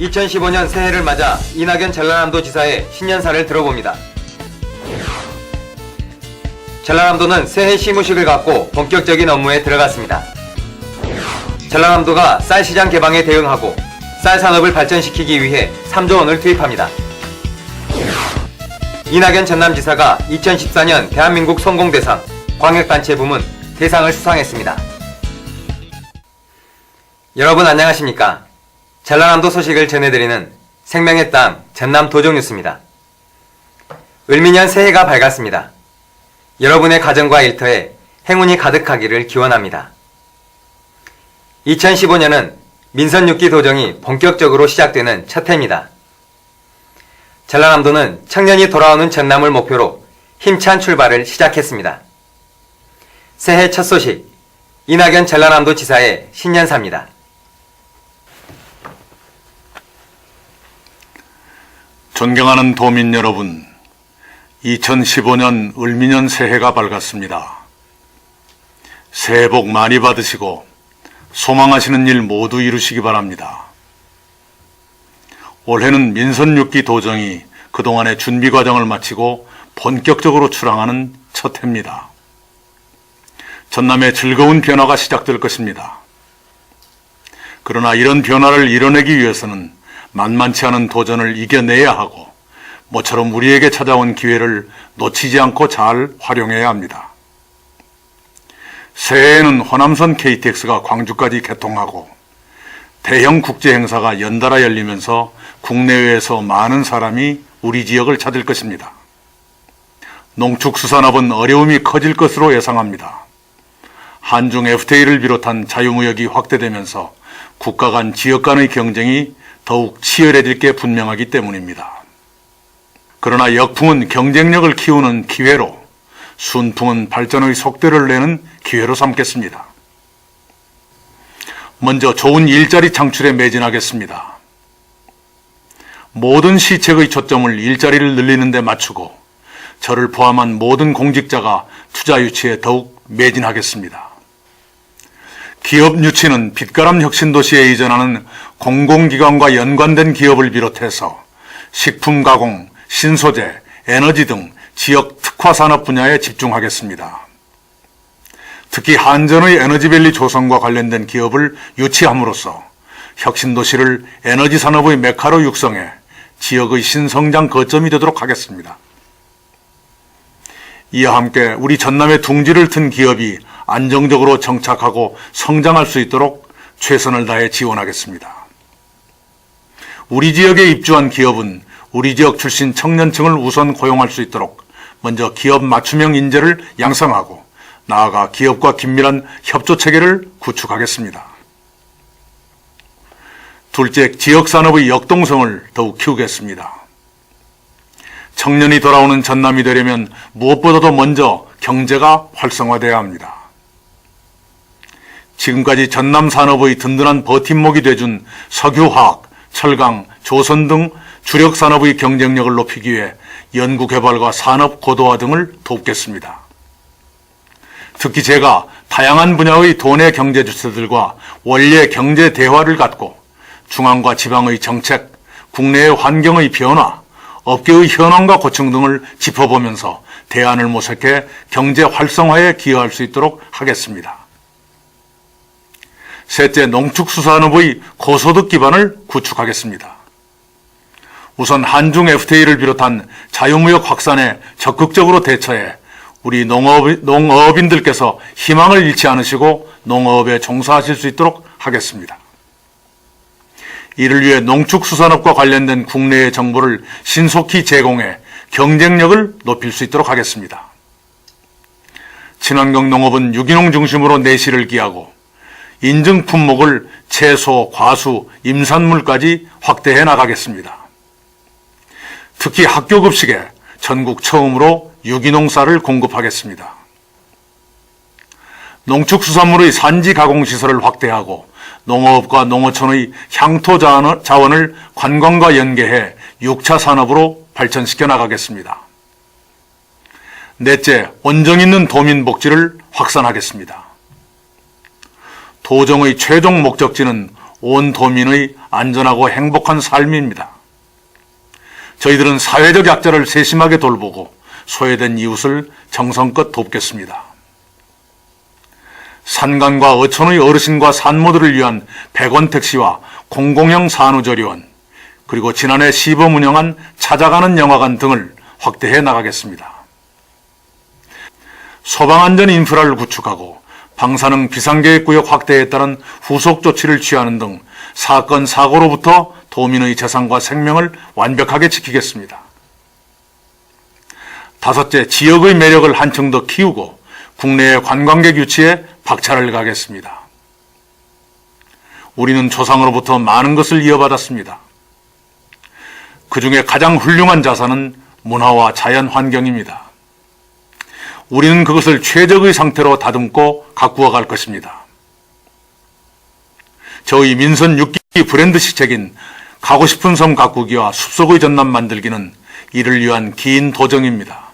2015년 새해를 맞아 이낙연 전라남도 지사의 신년사를 들어봅니다. 전라남도는 새해 시무식을 갖고 본격적인 업무에 들어갔습니다. 전라남도가 쌀 시장 개방에 대응하고 쌀 산업을 발전시키기 위해 3조 원을 투입합니다. 이낙연 전남지사가 2014년 대한민국 성공대상 광역단체 부문 대상을 수상했습니다. 여러분 안녕하십니까? 전라남도 소식을 전해드리는 생명의 땅 전남 도정뉴스입니다. 을미년 새해가 밝았습니다. 여러분의 가정과 일터에 행운이 가득하기를 기원합니다. 2015년은 민선 6기 도정이 본격적으로 시작되는 첫 해입니다. 전라남도는 청년이 돌아오는 전남을 목표로 힘찬 출발을 시작했습니다. 새해 첫 소식, 이낙연 전라남도 지사의 신년사입니다. 존경하는 도민 여러분, 2015년 을미년 새해가 밝았습니다. 새해 복 많이 받으시고 소망하시는 일 모두 이루시기 바랍니다. 올해는 민선 6기 도정이 그동안의 준비 과정을 마치고 본격적으로 출항하는 첫 해입니다. 전남의 즐거운 변화가 시작될 것입니다. 그러나 이런 변화를 이뤄내기 위해서는 만만치 않은 도전을 이겨내야 하고 모처럼 우리에게 찾아온 기회를 놓치지 않고 잘 활용해야 합니다. 새해에는 호남선 KTX가 광주까지 개통하고 대형 국제 행사가 연달아 열리면서 국내외에서 많은 사람이 우리 지역을 찾을 것입니다. 농축수산업은 어려움이 커질 것으로 예상합니다. 한중 FTA를 비롯한 자유무역이 확대되면서 국가 간 지역 간의 경쟁이 더욱 치열해질 게 분명하기 때문입니다. 그러나 역풍은 경쟁력을 키우는 기회로, 순풍은 발전의 속도를 내는 기회로 삼겠습니다. 먼저 좋은 일자리 창출에 매진하겠습니다. 모든 시책의 초점을 일자리를 늘리는 데 맞추고 저를 포함한 모든 공직자가 투자 유치에 더욱 매진하겠습니다. 기업 유치는 빛가람 혁신도시에 이전하는 공공기관과 연관된 기업을 비롯해서 식품 가공, 신소재, 에너지 등 지역 특화 산업 분야에 집중하겠습니다. 특히 한전의 에너지밸리 조성과 관련된 기업을 유치함으로써 혁신도시를 에너지 산업의 메카로 육성해 지역의 신성장 거점이 되도록 하겠습니다. 이와 함께 우리 전남의 둥지를 튼 기업이 안정적으로 정착하고 성장할 수 있도록 최선을 다해 지원하겠습니다. 우리 지역에 입주한 기업은 우리 지역 출신 청년층을 우선 고용할 수 있도록 먼저 기업 맞춤형 인재를 양성하고 나아가 기업과 긴밀한 협조 체계를 구축하겠습니다. 둘째, 지역 산업의 역동성을 더욱 키우겠습니다. 청년이 돌아오는 전남이 되려면 무엇보다도 먼저 경제가 활성화돼야 합니다. 지금까지 전남 산업의 든든한 버팀목이 돼준 석유화학, 철강, 조선 등 주력 산업의 경쟁력을 높이기 위해 연구개발과 산업 고도화 등을 돕겠습니다. 특히 제가 다양한 분야의 도내 경제 주체들과 원래 경제 대화를 갖고 중앙과 지방의 정책, 국내의 환경의 변화, 업계의 현황과 고충 등을 짚어보면서 대안을 모색해 경제 활성화에 기여할 수 있도록 하겠습니다. 셋째, 농축수산업의 고소득 기반을 구축하겠습니다. 우선 한중 FTA를 비롯한 자유무역 확산에 적극적으로 대처해 우리 농업인들께서 희망을 잃지 않으시고 농업에 종사하실 수 있도록 하겠습니다. 이를 위해 농축수산업과 관련된 국내의 정보를 신속히 제공해 경쟁력을 높일 수 있도록 하겠습니다. 친환경 농업은 유기농 중심으로 내실을 기하고 인증 품목을 채소, 과수, 임산물까지 확대해 나가겠습니다. 특히 학교 급식에 전국 처음으로 유기농 쌀을 공급하겠습니다. 농축수산물의 산지 가공시설을 확대하고 농업과 농어촌의 향토 자원을 관광과 연계해 6차 산업으로 발전시켜 나가겠습니다. 넷째, 온정 있는 도민 복지를 확산하겠습니다. 도정의 최종 목적지는 온 도민의 안전하고 행복한 삶입니다. 저희들은 사회적 약자를 세심하게 돌보고 소외된 이웃을 정성껏 돕겠습니다. 산간과 어촌의 어르신과 산모들을 위한 100원 택시와 공공형 산후조리원, 그리고 지난해 시범 운영한 찾아가는 영화관 등을 확대해 나가겠습니다. 소방안전 인프라를 구축하고 방사능 비상계획구역 확대에 따른 후속 조치를 취하는 등 사건, 사고로부터 도민의 재산과 생명을 완벽하게 지키겠습니다. 다섯째, 지역의 매력을 한층 더 키우고 국내의 관광객 유치에 박차를 가겠습니다. 우리는 조상으로부터 많은 것을 이어받았습니다. 그 중에 가장 훌륭한 자산은 문화와 자연 환경입니다. 우리는 그것을 최적의 상태로 다듬고 가꾸어 갈 것입니다. 저희 민선 6기 브랜드 시책인 가고 싶은 섬 가꾸기와 숲속의 전남 만들기는 이를 위한 긴 도정입니다.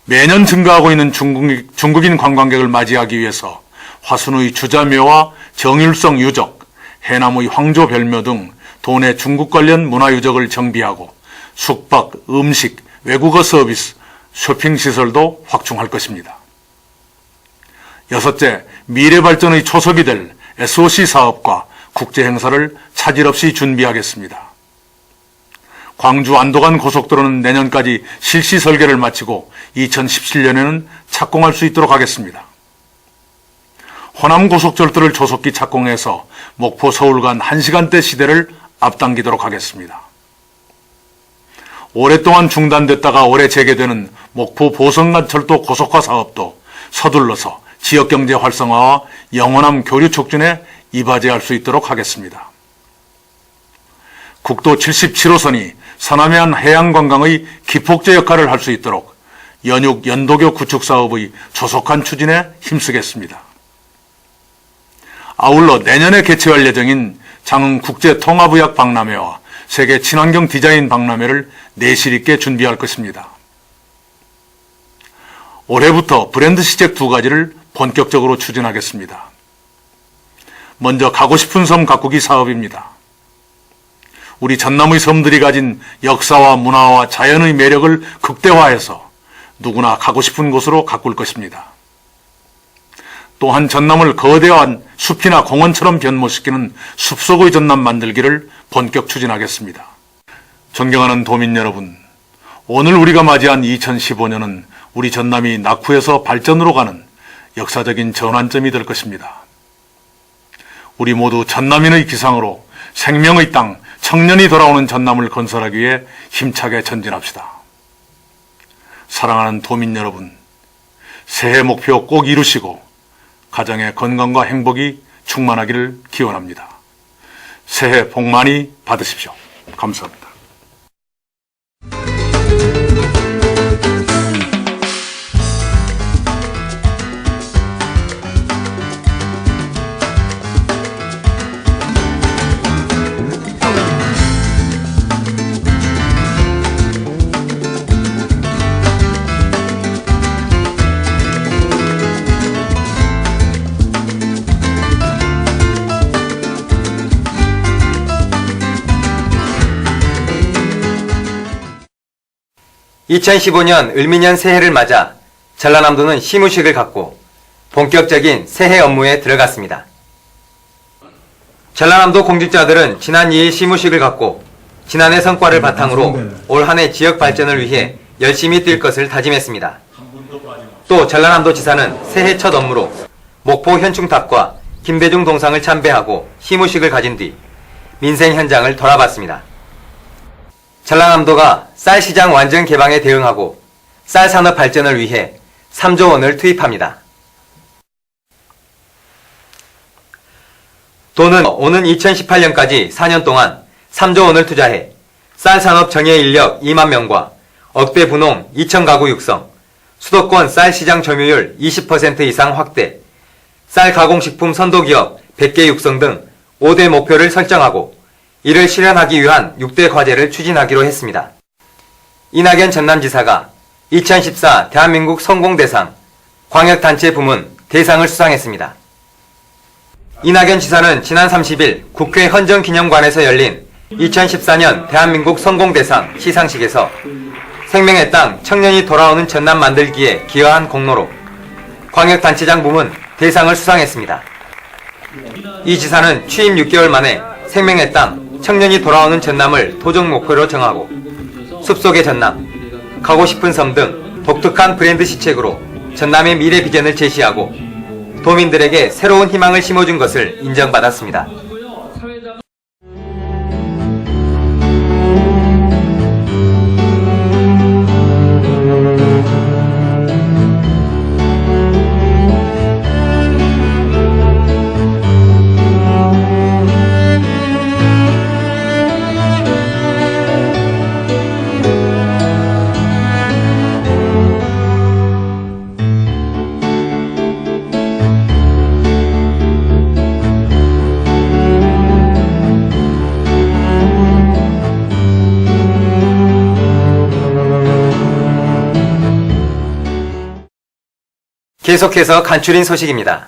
매년 증가하고 있는 중국인 관광객을 맞이하기 위해서 화순의 주자묘와 정일성 유적, 해남의 황조별묘 등 도내 중국 관련 문화유적을 정비하고 숙박, 음식, 외국어 서비스, 쇼핑시설도 확충할 것입니다. 여섯째, 미래발전의 초석이 될 SOC 사업과 국제행사를 차질 없이 준비하겠습니다. 광주 안도간 고속도로는 내년까지 실시 설계를 마치고 2017년에는 착공할 수 있도록 하겠습니다. 호남 고속철도를 조속히 착공해서 목포 서울 간 1시간대 시대를 앞당기도록 하겠습니다. 오랫동안 중단됐다가 올해 재개되는 목포 보성간철도 고속화 사업도 서둘러서 지역경제 활성화와 영원함 교류 촉진에 이바지할 수 있도록 하겠습니다. 국도 77호선이 서남해안 해양관광의 기폭제 역할을 할 수 있도록 연육 연도교 구축 사업의 조속한 추진에 힘쓰겠습니다. 아울러 내년에 개최할 예정인 장흥 국제통합의학 박람회와 세계 친환경 디자인 박람회를 내실 있게 준비할 것입니다. 올해부터 브랜드 시책 2가지를 본격적으로 추진하겠습니다. 먼저 가고 싶은 섬 가꾸기 사업입니다. 우리 전남의 섬들이 가진 역사와 문화와 자연의 매력을 극대화해서 누구나 가고 싶은 곳으로 가꿀 것입니다. 또한 전남을 거대한 숲이나 공원처럼 변모시키는 숲속의 전남 만들기를 본격 추진하겠습니다. 존경하는 도민 여러분, 오늘 우리가 맞이한 2015년은 우리 전남이 낙후에서 발전으로 가는 역사적인 전환점이 될 것입니다. 우리 모두 전남인의 기상으로 생명의 땅, 청년이 돌아오는 전남을 건설하기 위해 힘차게 전진합시다. 사랑하는 도민 여러분, 새해 목표 꼭 이루시고 가정의 건강과 행복이 충만하기를 기원합니다. 새해 복 많이 받으십시오. 감사합니다. (2015년) 을미년 새해를 맞아 전라남도는 시무식을 갖고 본격적인 새해 업무에 들어갔습니다. 전라남도 공직자들은 지난 2일 시무식을 갖고 지난해 성과를 바탕으로 올 한해 지역 발전을 위해 열심히 뛸 것을 다짐했습니다. 또 전라남도 지사는 새해 첫 업무로 목포 현충탑과 김대중 동상을 참배하고 시무식을 가진 뒤 민생 현장을 돌아봤습니다. 전라남도가 쌀시장 완전 개방에 대응하고 쌀 산업 발전을 위해 3조 원을 투입합니다. 도는 오는 2018년까지 4년 동안 3조 원을 투자해 쌀 산업 정예 인력 2만 명과 억대 분홍 2,000가구 육성, 수도권 쌀 시장 점유율 20% 이상 확대, 쌀 가공식품 선도기업 100개 육성 등 5대 목표를 설정하고 이를 실현하기 위한 6대 과제를 추진하기로 했습니다. 이낙연 전남지사가 2014 대한민국 성공대상 광역단체 부문 대상을 수상했습니다. 이낙연 지사는 지난 30일 국회 헌정기념관에서 열린 2014년 대한민국 성공대상 시상식에서 생명의 땅 청년이 돌아오는 전남 만들기에 기여한 공로로 광역단체장 부문 대상을 수상했습니다. 이 지사는 취임 6개월 만에 생명의 땅 청년이 돌아오는 전남을 도정 목표로 정하고 숲속의 전남, 가고 싶은 섬 등 독특한 브랜드 시책으로 전남의 미래 비전을 제시하고 도민들에게 새로운 희망을 심어준 것을 인정받았습니다. 계속해서 간추린 소식입니다.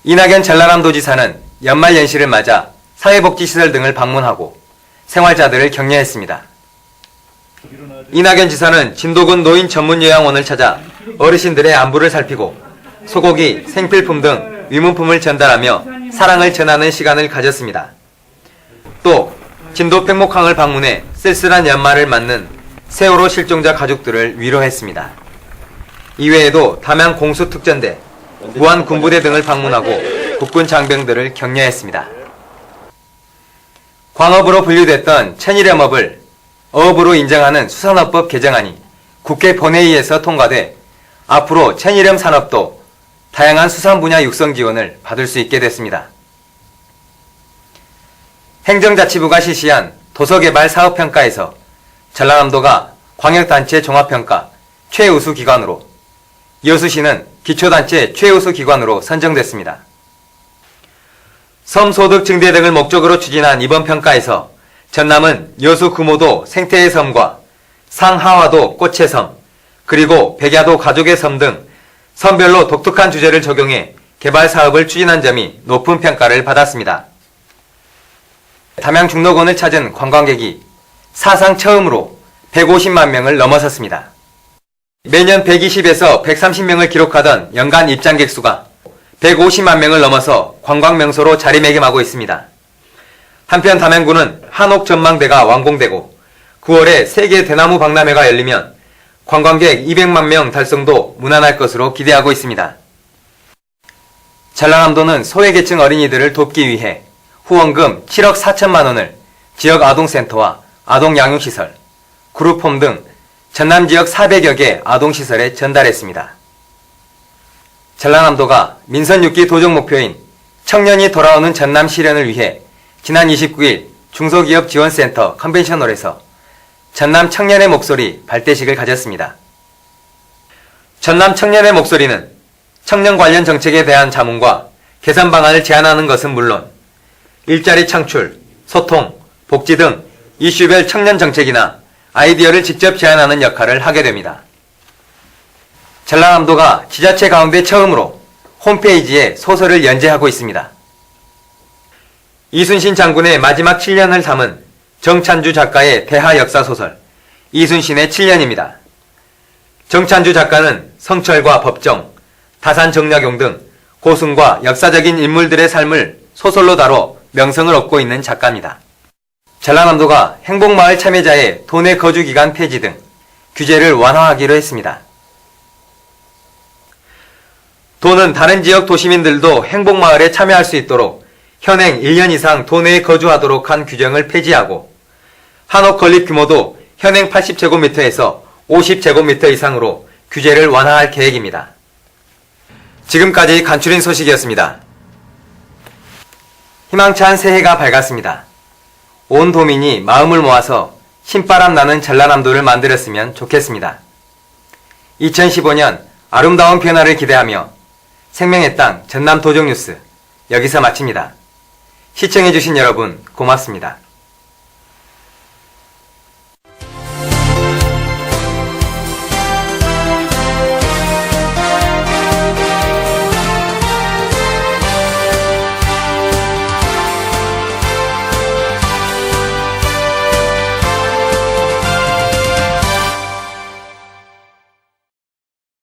이낙연 전라남도지사는 연말연시를 맞아 사회복지시설 등을 방문하고 생활자들을 격려했습니다. 이낙연 지사는 진도군 노인 전문요양원을 찾아 어르신들의 안부를 살피고 소고기, 생필품 등 위문품을 전달하며 사랑을 전하는 시간을 가졌습니다. 또 진도 팽목항을 방문해 쓸쓸한 연말을 맞는 세월호 실종자 가족들을 위로했습니다. 이외에도 담양 공수특전대, 무안군부대 등을 방문하고 국군 장병들을 격려했습니다. 광업으로 분류됐던 천일염업을 어업으로 인정하는 수산업법 개정안이 국회 본회의에서 통과돼 앞으로 천일염 산업도 다양한 수산 분야 육성 지원을 받을 수 있게 됐습니다. 행정자치부가 실시한 도서개발 사업평가에서 전라남도가 광역단체 종합평가 최우수 기관으로, 여수시는 기초단체 최우수 기관으로 선정됐습니다. 섬소득 증대 등을 목적으로 추진한 이번 평가에서 전남은 여수 금오도 생태의 섬과 상하와도 꽃의 섬, 그리고 백야도 가족의 섬 등 섬별로 독특한 주제를 적용해 개발 사업을 추진한 점이 높은 평가를 받았습니다. 담양 중록원을 찾은 관광객이 사상 처음으로 150만 명을 넘어섰습니다. 매년 120에서 130명을 기록하던 연간 입장객 수가 150만 명을 넘어서 관광명소로 자리매김하고 있습니다. 한편 담양구는 한옥 전망대가 완공되고 9월에 세계 대나무 박람회가 열리면 관광객 200만 명 달성도 무난할 것으로 기대하고 있습니다. 전라남도는 소외계층 어린이들을 돕기 위해 후원금 7억 4천만 원을 지역 아동센터와 아동양육시설, 그룹홈 등 전남 지역 400여 개 아동시설에 전달했습니다. 전라남도가 민선 6기 도정 목표인 청년이 돌아오는 전남 실현을 위해 지난 29일 중소기업지원센터 컨벤션홀에서 전남 청년의 목소리 발대식을 가졌습니다. 전남 청년의 목소리는 청년 관련 정책에 대한 자문과 개선 방안을 제안하는 것은 물론 일자리 창출, 소통, 복지 등 이슈별 청년 정책이나 아이디어를 직접 제안하는 역할을 하게 됩니다. 전라남도가 지자체 가운데 처음으로 홈페이지에 소설을 연재하고 있습니다. 이순신 장군의 마지막 7년을 담은 정찬주 작가의 대하 역사소설 이순신의 7년입니다. 정찬주 작가는 성철과 법정, 다산정약용 등 고승과 역사적인 인물들의 삶을 소설로 다뤄 명성을 얻고 있는 작가입니다. 전라남도가 행복마을 참여자의 도내 거주기간 폐지 등 규제를 완화하기로 했습니다. 도는 다른 지역 도시민들도 행복마을에 참여할 수 있도록 현행 1년 이상 도내에 거주하도록 한 규정을 폐지하고 한옥 건립 규모도 현행 80제곱미터에서 50제곱미터 이상으로 규제를 완화할 계획입니다. 지금까지 간추린 소식이었습니다. 희망찬 새해가 밝았습니다. 온 도민이 마음을 모아서 신바람 나는 전라남도를 만들었으면 좋겠습니다. 2015년 아름다운 변화를 기대하며 생명의 땅 전남 도정뉴스 여기서 마칩니다. 시청해주신 여러분 고맙습니다.